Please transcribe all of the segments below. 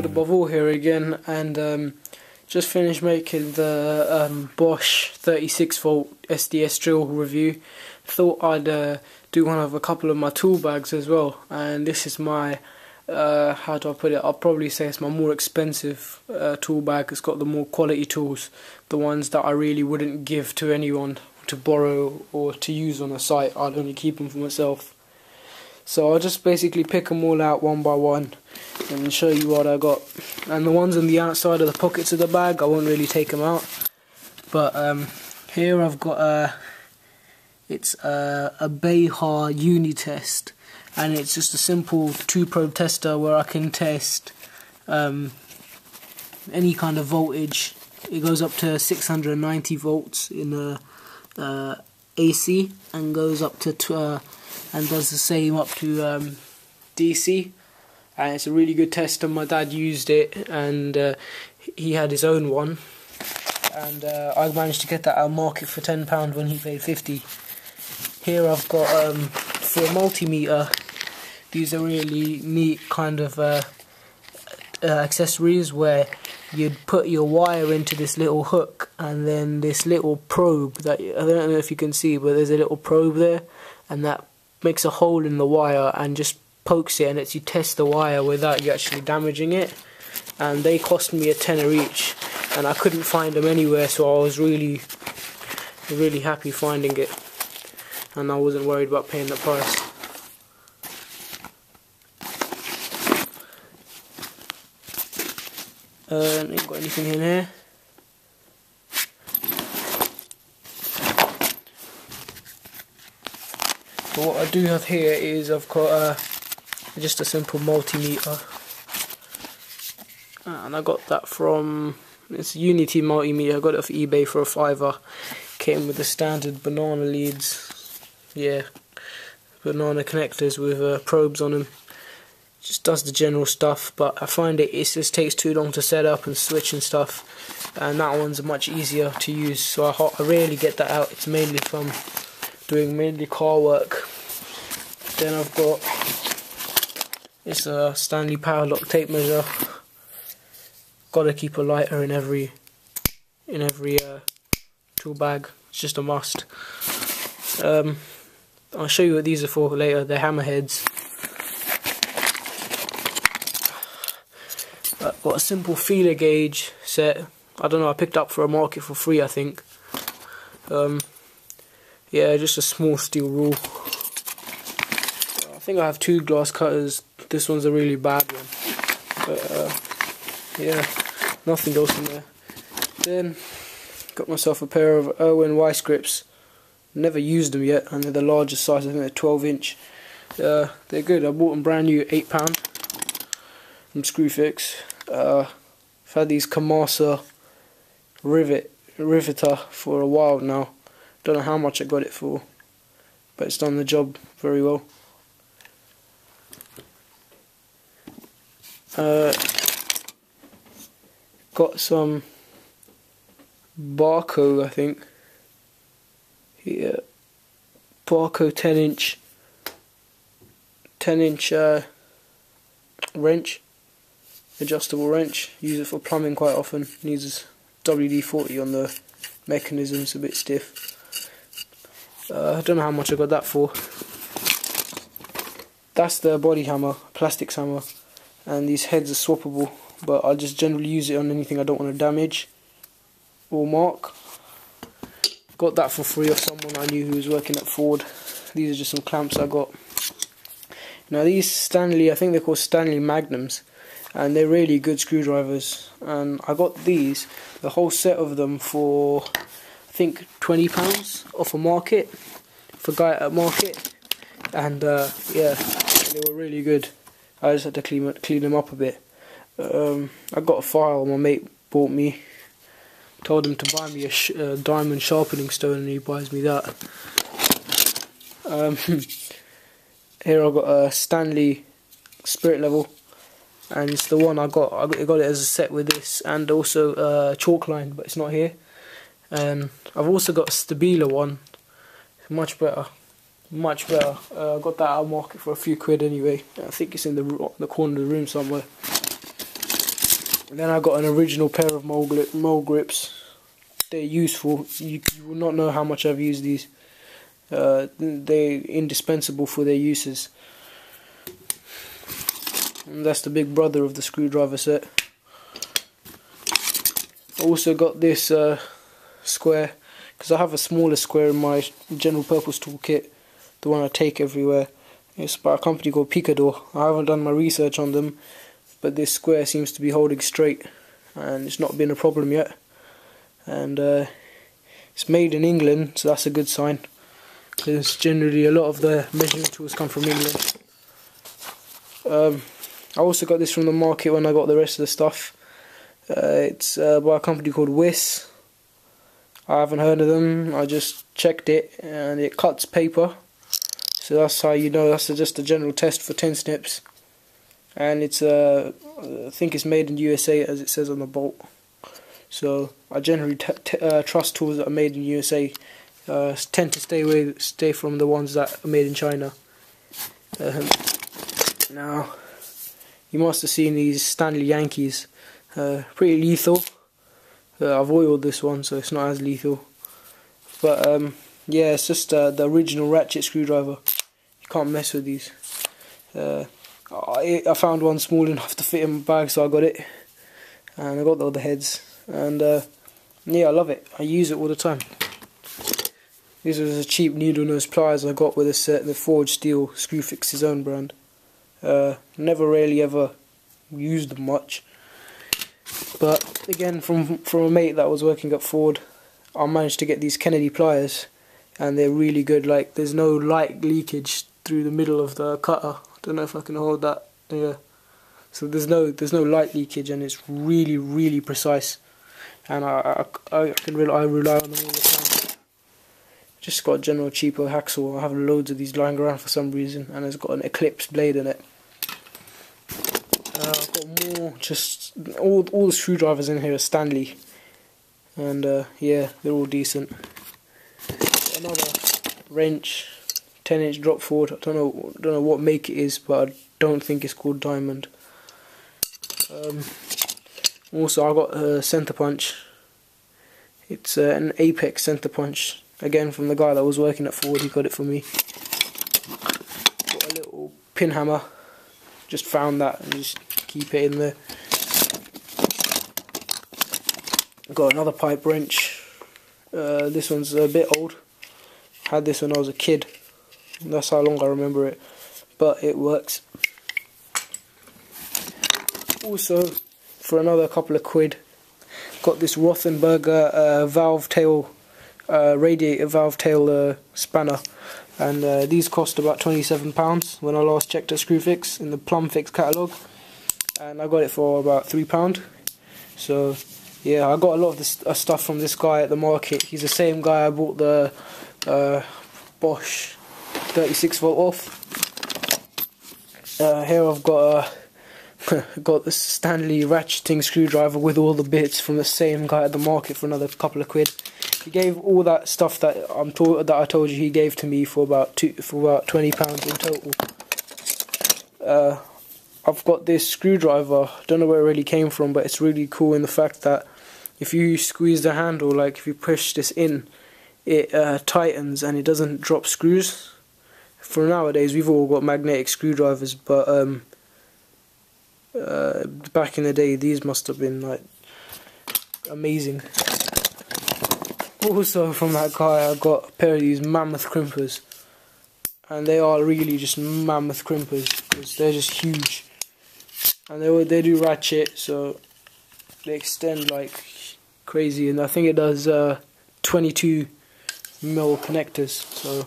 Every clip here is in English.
above all here again, and just finished making the Bosch 36V SDS drill review. Thought I'd do one of a couple of my tool bags as well, and this is my how do I put it, I'll probably say it's my more expensive tool bag. It's got the more quality tools, the ones that I really wouldn't give to anyone to borrow or to use on a site. I'd only keep them for myself. So I'll just basically pick them all out one by one and show you what I got. And the ones on the outside of the pockets of the bag, I won't really take them out. But here I've got it's a Behar Unitest, and it's just a simple 2-probe tester where I can test any kind of voltage. It goes up to 690 volts in AC, and goes up to and does the same up to DC, and it's a really good tester. My dad used it, and he had his own one, and I managed to get that out of market for £10 when he paid 50. Here I've got for a multimeter, these are really neat kind of accessories where you'd put your wire into this little hook, and then this little probe that, I don't know if you can see, but there's a little probe there, and that makes a hole in the wire and just pokes it, and lets you test the wire without you actually damaging it. And they cost me £10 each, and I couldn't find them anywhere, so I was really happy finding it, and I wasn't worried about paying the price. Ain't got anything in here. But what I do have here is I've got just a simple multimeter, and I got that from, it's a Unity multimeter. I got it off eBay for £5. Came with the standard banana leads, yeah, banana connectors with probes on them. Just does the general stuff, but I find it just takes too long to set up and switch and stuff, and that one's much easier to use, so I rarely get that out. It's mainly from doing mainly car work. Then I've got this Stanley Power Lock tape measure. Gotta keep a lighter in every tool bag. It's just a must. I'll show you what these are for later. They're hammerheads. I've got a simple feeler gauge set. I don't know, I picked up for a market for free, I think. Yeah, just a small steel rule. I think I have 2 glass cutters. This one's a really bad one. But yeah, nothing else in there. Then got myself a pair of Irwin Weiss grips. Never used them yet, and they're the largest size. I think they're 12-inch. They're good. I bought them brand new, £8 from Screwfix. I've had these Kamasa riveter for a while now. Don't know how much I got it for, but it's done the job very well. Got some Barco, I think. Here, Barco 10-inch wrench, adjustable wrench. Use it for plumbing quite often. Needs WD-40 on the mechanism. It's a bit stiff. I don't know how much I got that for. That's the body hammer, plastics hammer, and these heads are swappable, but I just generally use it on anything I don't want to damage or mark. Got that for free off someone I knew who was working at Ford. These are just some clamps I got. Now these Stanley, I think they're called Stanley Magnums, and they're really good screwdrivers, and I got these, the whole set of them, for I think £20 off a market, for guy at market, and yeah, they were really good. I just had to clean them up a bit. I got a file my mate bought me. Told him to buy me a diamond sharpening stone, and he buys me that. Here I've got a Stanley Spirit Level, and it's the one I got it as a set with this, and also chalk line, but it's not here. And I've also got a Stabila one, much better. I got that out of market for a few quid anyway. I think it's in the corner of the room somewhere. And then I got an original pair of mole grips. They're useful. You will not know how much I've used these. They're indispensable for their uses. And that's the big brother of the screwdriver set. I also got this square, because I have a smaller square in my general purpose toolkit, the one I take everywhere. It's by a company called Picador. I haven't done my research on them, but this square seems to be holding straight, and it's not been a problem yet. And it's made in England, so that's a good sign, because generally a lot of the measuring tools come from England. I also got this from the market when I got the rest of the stuff. It's by a company called Wiss. I haven't heard of them. I just checked it, and it cuts paper. So that's how you know. That's just a general test for 10 snips. And it's I think it's made in USA, as it says on the bolt. So I generally trust tools that are made in USA. Tend to stay from the ones that are made in China. Now, you must have seen these Stanley Yankees. Pretty lethal. I've oiled this one, so it's not as lethal. But yeah, it's just the original ratchet screwdriver. You can't mess with these. I found one small enough to fit in my bag, so I got it. And I got the other heads. And yeah, I love it. I use it all the time. These are the cheap needle nose pliers I got with a set, the Forged Steel Screwfix's own brand. Never really ever used them much. But again, from a mate that was working at Ford, I managed to get these Kennedy pliers, and they're really good. Like, there's no light leakage through the middle of the cutter. I don't know if I can hold that. Yeah. So there's no light leakage, and it's really precise. And I rely on them all the time. Just got a general cheapo hacksaw. I have loads of these lying around for some reason, and it's got an Eclipse blade in it. I've got more. Just all the screwdrivers in here are Stanley, and yeah, they're all decent. Got another wrench, 10-inch drop forward. I don't know what make it is, but I don't think it's called Diamond. Also, I got a center punch. It's an Apex center punch. Again, from the guy that was working at Ford, he got it for me. Got a little pin hammer. Just found that and just keep it in there. Got another pipe wrench. This one's a bit old. Had this when I was a kid. That's how long I remember it. But it works. Also, for another couple of quid, got this Rothenberger valve tail, radiator valve tail spanner. And these cost about £27 when I last checked at Screwfix in the Plumfix catalogue, and I got it for about £3. So yeah, I got a lot of this stuff from this guy at the market. He's the same guy I bought the Bosch 36 volt off. Here I've got got this Stanley ratcheting screwdriver with all the bits from the same guy at the market for another couple of quid. He gave all that stuff that I told you he gave to me for about £20 in total. I've got this screwdriver. Don't know where it really came from, but it's really cool in the fact that if you squeeze the handle, like if you push this in, it tightens and it doesn't drop screws. For nowadays, we've all got magnetic screwdrivers, but back in the day, these must have been like amazing. Also, from that guy, I got a pair of these mammoth crimpers, and they are really just mammoth crimpers because they're just huge, and they do ratchet, so they extend like crazy, and I think it does 22mm connectors, so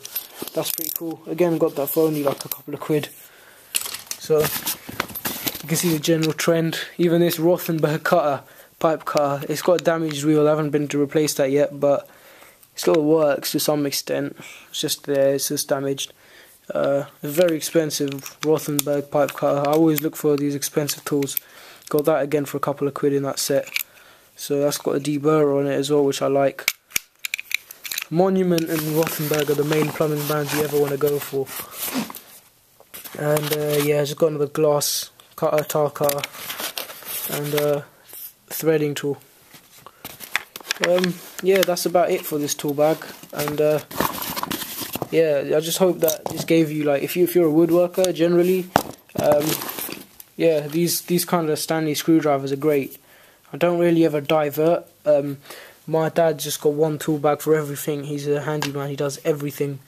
that's pretty cool. Again, got that for only like a couple of quid. So you can see the general trend. Even this Rothenberg cutter, pipe cutter, it's got a damaged wheel. I haven't been to replace that yet, but it still works to some extent. It's just there, it's just damaged. A very expensive Rothenberg pipe cutter. I always look for these expensive tools. Got that again for a couple of quid in that set. So that's got a deburrer on it as well, which I like. Monument and Rothenberg are the main plumbing brands you ever want to go for. And yeah, I just got another glass cutter, tile cutter, and threading tool. Yeah, that's about it for this tool bag, and yeah, I just hope that this gave you, like, if you're a woodworker generally, yeah, these kind of Stanley screwdrivers are great. I don't really ever divert. My dad just got one tool bag for everything. He's a handyman, he does everything,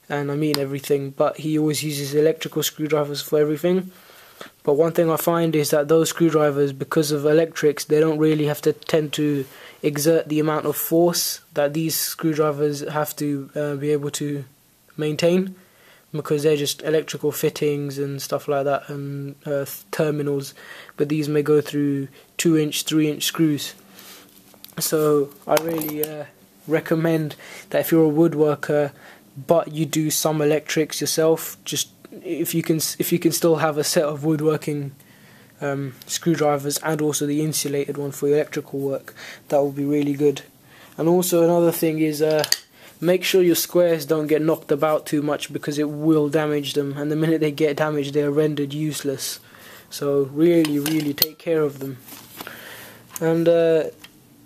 and I mean everything, but he always uses electrical screwdrivers for everything. But one thing I find is that those screwdrivers, because of electrics, they don't really have to tend to exert the amount of force that these screwdrivers have to be able to maintain, because they're just electrical fittings and stuff like that, and terminals, but these may go through 2-inch, 3-inch screws. So I really recommend that if you're a woodworker but you do some electrics yourself, just if you can still have a set of woodworking screwdrivers and also the insulated one for electrical work, that will be really good. And also another thing is, make sure your squares don't get knocked about too much, because it will damage them, and the minute they get damaged they are rendered useless. So really take care of them. And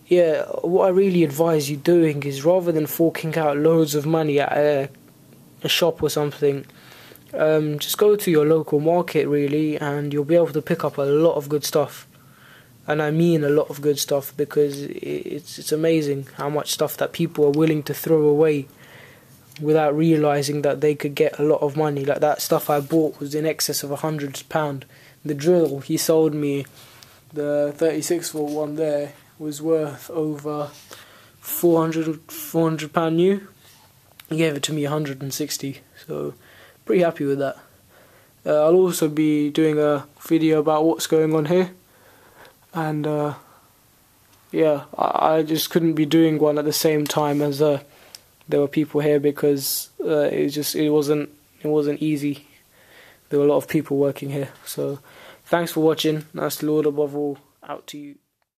yeah, what I really advise you doing is, rather than forking out loads of money at a shop or something, just go to your local market really, and you'll be able to pick up a lot of good stuff. And I mean a lot of good stuff, because it's amazing how much stuff that people are willing to throw away without realising that they could get a lot of money. Like, that stuff I bought was in excess of £100. The drill he sold me, the 36-volt one there, was worth over £400 new. He gave it to me 160, so pretty happy with that. I'll also be doing a video about what's going on here, and yeah, I just couldn't be doing one at the same time as there were people here, because it wasn't easy. There were a lot of people working here. So thanks for watching. That's Lord Above All, out to you.